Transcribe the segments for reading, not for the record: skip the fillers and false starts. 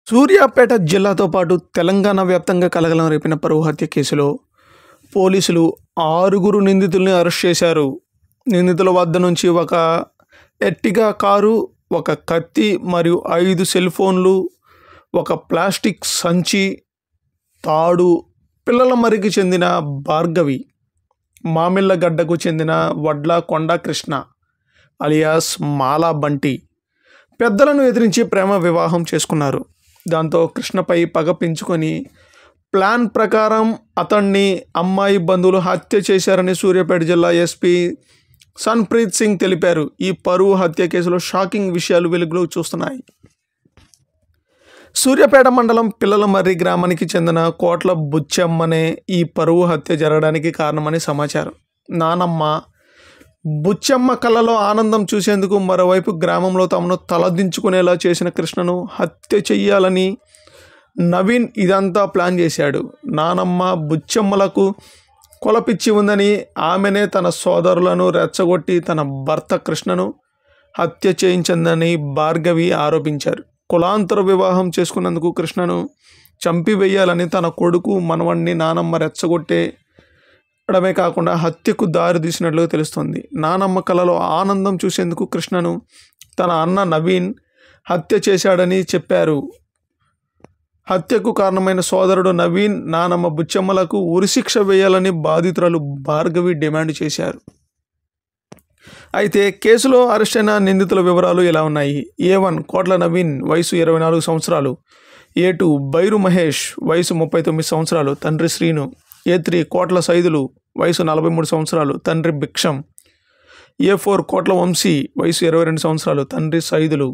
సూర్యాపేట జిల్లాతో పాటు తెలంగాణ వ్యాప్తంగా కలకలం రేపిన పరువు హత్య కేసులో పోలీసులు 6 నిందితుల్ని అరెస్ట్ చేశారు. నిందితుల వద్ద నుంచి ఒక ఎర్టిగా కారు, ఒక కత్తి మరియు 5 సెల్ ఫోన్లు, ఒక ప్లాస్టిక్ సంచి, తాడు, పిల్లల మరికి చెందిన భార్గవి, మామిళ్ళగడ్డకు చెందిన వడ్ల కొండ కృష్ణ అలియాస్ మాలా బంటి పెద్దలను ఎదిరించి ప్రేమ వివాహం చేసుకున్నారు. దాంతో కృష్ణపై పగ పెంచుకొని ప్లాన్ ప్రకారం అతన్ని అమ్మాయి బంధువులు హత్య చేశారని సూర్యాపేట జిల్లా ఎస్పీ సన్ప్రీత్ సింగ్ తెలిపారు. ఈ పరువు హత్య కేసులో షాకింగ్ విషయాలు వెలుగులోకి చూస్తున్నాయి. సూర్యాపేట మండలం పిల్లలమర్రి గ్రామానికి చెందిన కోట్ల బుచ్చమ్మనే ఈ పరువు హత్య జరగడానికి కారణమని సమాచారం. నానమ్మ బుచ్చమ్మ కళ్ళలో ఆనందం చూసేందుకు మరోవైపు గ్రామంలో తమను తలదించుకునేలా చేసిన కృష్ణను హత్య చెయ్యాలని నవీన్ ఇదంతా ప్లాన్ చేశాడు. నానమ్మ బుచ్చమ్మలకు కొలపిచ్చి ఉందని, ఆమెనే తన సోదరులను రెచ్చగొట్టి తన భర్త కృష్ణను హత్య చేయించిందని భార్గవి ఆరోపించారు. కులాంతర వివాహం చేసుకున్నందుకు కృష్ణను చంపివేయాలని తన కొడుకు మనవణ్ణి నానమ్మ రెచ్చగొట్టడమే కాకుండా హత్యకు దారి తీసినట్లుగా తెలుస్తోంది. నానమ్మ కలలో ఆనందం చూసేందుకు కృష్ణను తన అన్న నవీన్ హత్య చేశాడని చెప్పారు. హత్యకు కారణమైన సోదరుడు నవీన్, నానమ్మ బుచ్చమ్మలకు ఉరిశిక్ష వేయాలని బాధితురాలు భార్గవి డిమాండ్ చేశారు. అయితే కేసులో అరెస్ట్ అయిన నిందితుల వివరాలు ఎలా ఉన్నాయి? A1 కోట్ల నవీన్, వయసు 24 సంవత్సరాలు. A2 బైరు మహేష్, వయసు 39 సంవత్సరాలు, తండ్రి శ్రీను. A3 కోట్ల సైదులు, వయసు 43 సంవత్సరాలు, తండ్రి భిక్షం. A4 కోట్ల వంశీ, వయసు 22 సంవత్సరాలు, తండ్రి సైదులు.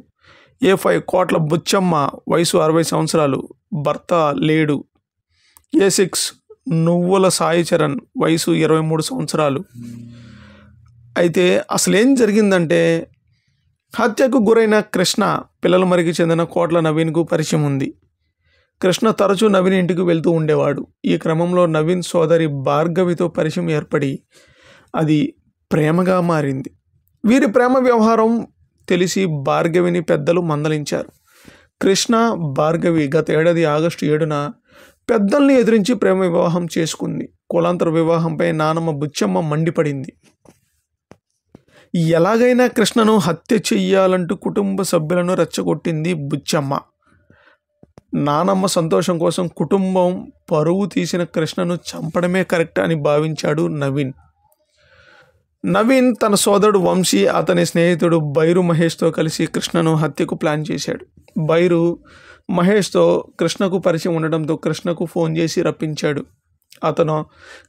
A5 కోట్ల బుచ్చమ్మ, వయసు 60 సంవత్సరాలు, భర్త లేడు. A6 నువ్వుల సాయి చరణ్, వయసు 23 సంవత్సరాలు. అయితే అసలేం జరిగిందంటే, హత్యకు గురైన కృష్ణ పిల్లలమరికి చెందిన కోట్ల నవీన్కు పరిచయం ఉంది. కృష్ణ తరచూ నవీన్ ఇంటికి వెళ్తూ ఉండేవాడు. ఈ క్రమంలో నవీన్ సోదరి భార్గవితో పరిచయం ఏర్పడి అది ప్రేమగా మారింది. వీరి ప్రేమ వ్యవహారం తెలిసి భార్గవిని పెద్దలు మందలించారు. కృష్ణ భార్గవి గత ఏడాది ఆగస్టు 7న పెద్దల్ని ఎదిరించి ప్రేమ వివాహం చేసుకుంది. కులాంతర వివాహంపై నానమ్మ బుచ్చమ్మ మండిపడింది. ఎలాగైనా కృష్ణను హత్య చెయ్యాలంటూ కుటుంబ సభ్యులను రెచ్చగొట్టింది బుచ్చమ్మ. నానమ్మ సంతోషం కోసం కుటుంబం పరువు తీసిన కృష్ణను చంపడమే కరెక్ట్ అని భావించాడు నవీన్. తన సోదరుడు వంశీ, అతని స్నేహితుడు బైరు మహేష్తో కలిసి కృష్ణను హత్యకు ప్లాన్ చేశాడు. బైరు మహేష్తో కృష్ణకు పరిచయం ఉండడంతో కృష్ణకు ఫోన్ చేసి రప్పించాడు. అతను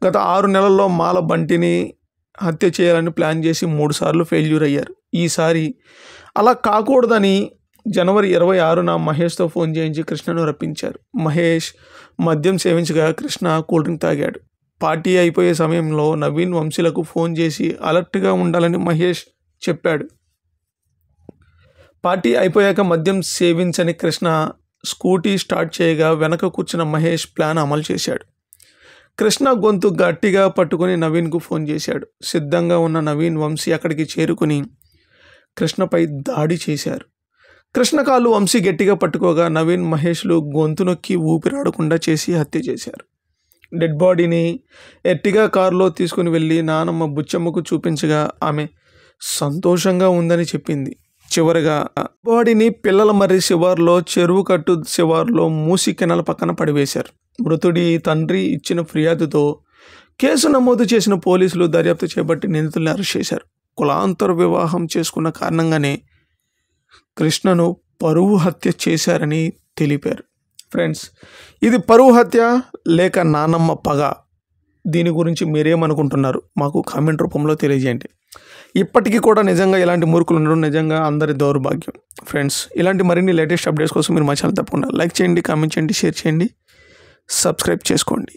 గత 6 నెలల్లో మాల బంటిని హత్య చేయాలని ప్లాన్ చేసి 3 సార్లు ఫెయిల్యూర్ అయ్యారు. ఈసారి అలా కాకూడదని జనవరి 26న మహేష్తో ఫోన్ చేయించి కృష్ణను రప్పించారు. మహేష్ మద్యం సేవించగా కృష్ణ కూల్ డ్రింక్ తాగాడు. పార్టీ అయిపోయే సమయంలో నవీన్ వంశీలకు ఫోన్ చేసి అలర్ట్గా ఉండాలని మహేష్ చెప్పాడు. పార్టీ అయిపోయాక మద్యం సేవించని కృష్ణ స్కూటీ స్టార్ట్ చేయగా వెనక కూర్చున్న మహేష్ ప్లాన్ అమలు చేశాడు. కృష్ణ గొంతు గట్టిగా పట్టుకుని నవీన్కు ఫోన్ చేశాడు. సిద్ధంగా ఉన్న నవీన్, వంశీ అక్కడికి చేరుకుని కృష్ణపై దాడి చేశారు. కృష్ణ కాళ్ళు వంశీ గట్టిగా పట్టుకోగా నవీన్, మహేష్లు గొంతు నొక్కి ఊపిరాడకుండా చేసి హత్య చేశారు. డెడ్ బాడీని ఎర్టిగా కారులో తీసుకుని వెళ్ళి నానమ్మ బుచ్చమ్మకు చూపించగా ఆమె సంతోషంగా ఉందని చెప్పింది. చివరిగా బాడీని పిల్లలమర్రి శివార్లో, చెరువు కట్టు శివార్లో మూసి కెనాల పక్కన పడివేశారు. మృతుడి తండ్రి ఇచ్చిన ఫిర్యాదుతో కేసు నమోదు చేసిన పోలీసులు దర్యాప్తు చేపట్టి నిందితుల్ని అరెస్ట్ చేశారు. కులాంతర వివాహం చేసుకున్న కారణంగానే కృష్ణను పరువు హత్య చేశారని తెలిపారు. ఫ్రెండ్స్, ఇది పరువు హత్య లేక నానమ్మ పగ? దీని గురించి మీరేమనుకుంటున్నారు? మాకు కామెంట్ రూపంలో తెలియజేయండి. ఇప్పటికీ కూడా నిజంగా ఇలాంటి మూర్ఖులు ఉండడం నిజంగా అందరి దౌర్భాగ్యం. ఫ్రెండ్స్, ఇలాంటి మరిన్ని లేటెస్ట్ అప్డేట్స్ కోసం మీరు మా ఛానల్ తప్పకుండా లైక్ చేయండి, కామెంట్ చేయండి, షేర్ చేయండి, సబ్స్క్రైబ్ చేసుకోండి.